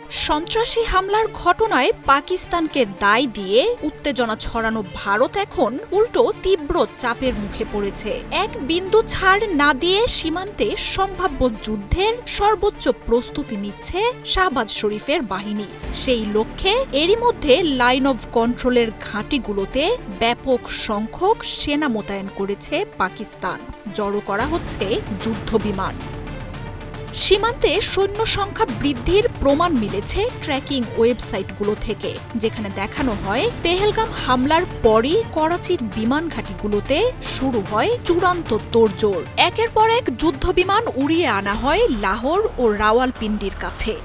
সন্ত্রাসী হামলার ঘটনায় পাকিস্তানকে দায় দিয়ে উত্তেজনা ছড়ানো ভারত এখন উল্টো তীব্র চাপের মুখে পড়েছে। এক বিন্দু ছাড় না দিয়ে সীমান্তে সম্ভাব্য যুদ্ধের সর্বোচ্চ প্রস্তুতি নিচ্ছে শাহবাজ শরীফের বাহিনী। সেই লক্ষ্যে এরই মধ্যে লাইন অব কন্ট্রোলের ঘাঁটিগুলোতে ব্যাপক সংখ্যক সেনা মোতায়েন করেছে পাকিস্তান। জড়ো করা হচ্ছে যুদ্ধবিমান। সীমান্তে সৈন্য সংখ্যা বৃদ্ধির প্রমাণ মিলেছে ট্র্যাকিং ওয়েবসাইটগুলো থেকে, যেখানে দেখানো হয় পেহেলগাম হামলার পরই করাচির বিমান ঘাঁটিগুলোতে শুরু হয় চূড়ান্ত তোড়জোড়। একের পর এক যুদ্ধবিমান উড়িয়ে আনা হয় লাহোর ও রাওয়ালপিন্ডির কাছে।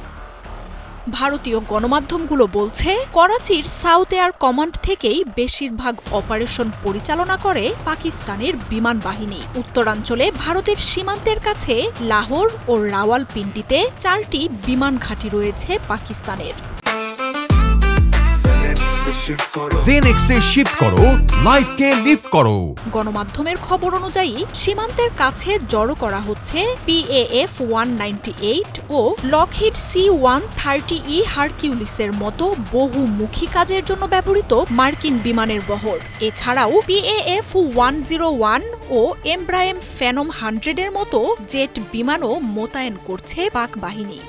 ভারতীয় গণমাধ্যমগুলো বলছে, করাচির সাউথ এয়ার কমান্ড থেকেই বেশিরভাগ অপারেশন পরিচালনা করে পাকিস্তানের বিমান বাহিনী। উত্তরাঞ্চলে ভারতের সীমান্তের কাছে লাহোর ও রাওয়ালপিন্ডিতে 4টি বিমান ঘাঁটি রয়েছে পাকিস্তানের। জেনেক্সে শিফট করো, লাইফকে লিফট করো। গণমাধ্যমের খবর অনুযায়ী সীমান্তের কাছে জড়ো করা হচ্ছে PAF-198 ও লকহিড C-130E হারকিউলিসের মতো বহুমুখী কাজের জন্য ব্যবহৃত মার্কিন বিমানের বহর। এছাড়াও PAF-101 ও এমব্রায়েম ফ্যানম 100-এর মতো জেট বিমানও মোতায়েন করছে পাক বাহিনী।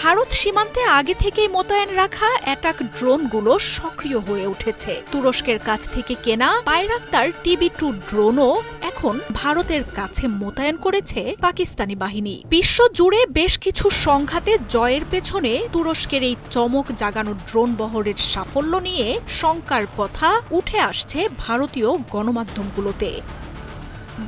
ভারত সীমান্তে আগে থেকেই মোতায়েন রাখা অ্যাটাক ড্রোনগুলো সক্রিয় হয়ে উঠেছে। তুরস্কের কাছ থেকে কেনা বাইরাক্তার TB2 ড্রোনও এখন ভারতের কাছে মোতায়েন করেছে পাকিস্তানি বাহিনী। বিশ্ব জুড়ে বেশ কিছু সংঘাতে জয়ের পেছনে তুরস্কের এই চমক জাগানো ড্রোন বহরের সাফল্য নিয়ে শঙ্কার কথা উঠে আসছে ভারতীয় গণমাধ্যমগুলোতে।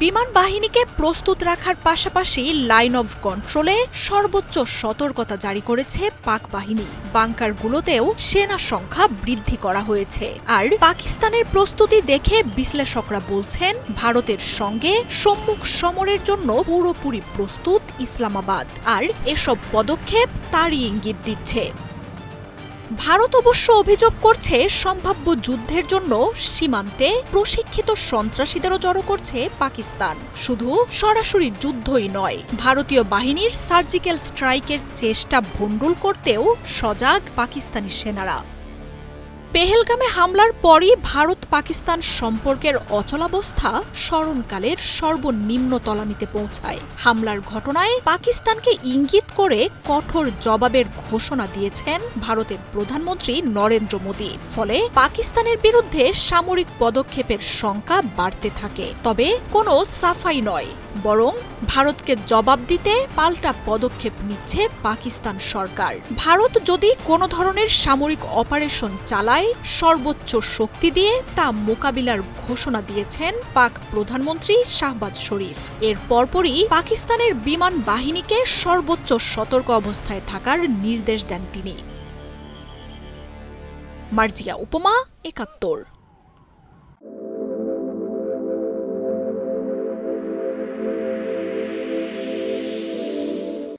বিমান বাহিনীকে প্রস্তুত রাখার পাশাপাশি লাইন অব কন্ট্রোলে সর্বোচ্চ সতর্কতা জারি করেছে পাক বাহিনী। বাংকারগুলোতেও সেনা সংখ্যা বৃদ্ধি করা হয়েছে। আর পাকিস্তানের প্রস্তুতি দেখে বিশ্লেষকরা বলছেন, ভারতের সঙ্গে সম্মুখ সমরের জন্য পুরোপুরি প্রস্তুত ইসলামাবাদ। আর এসব পদক্ষেপ তারই ইঙ্গিত দিচ্ছে। ভারত অবশ্য অভিযোগ করছে, সম্ভাব্য যুদ্ধের জন্য সীমান্তে প্রশিক্ষিত সন্ত্রাসীদেরও জড়ো করছে পাকিস্তান। শুধু সরাসরি যুদ্ধই নয়, ভারতীয় বাহিনীর সার্জিক্যাল স্ট্রাইকের চেষ্টা ভণ্ডুল করতেও সজাগ পাকিস্তানি সেনারা। পেহেলগামে হামলার পরই ভারত পাকিস্তান সম্পর্কের অচলাবস্থা স্মরণকালের সর্বনিম্ন তলানিতে পৌঁছায়। হামলার ঘটনায় পাকিস্তানকে ইঙ্গিত করে কঠোর জবাবের ঘোষণা দিয়েছেন ভারতের প্রধানমন্ত্রী নরেন্দ্র মোদী। ফলে পাকিস্তানের বিরুদ্ধে সামরিক পদক্ষেপের সংখ্যা বাড়তে থাকে। তবে কোনো সাফাই নয়, বরং ভারতকে জবাব দিতে পাল্টা পদক্ষেপ নিচ্ছে পাকিস্তান সরকার। ভারত যদি কোনো ধরনের সামরিক অপারেশন চালায়, সর্বোচ্চ শক্তি দিয়ে তা মোকাবিলার ঘোষণা দিয়েছেন পাক প্রধানমন্ত্রী শাহবাজ শরীফ। এর পরপরই পাকিস্তানের বিমান বাহিনীকে সর্বোচ্চ সতর্ক অবস্থায় থাকার নির্দেশ দেন তিনি। মার্জিয়া উপমা, ৭১।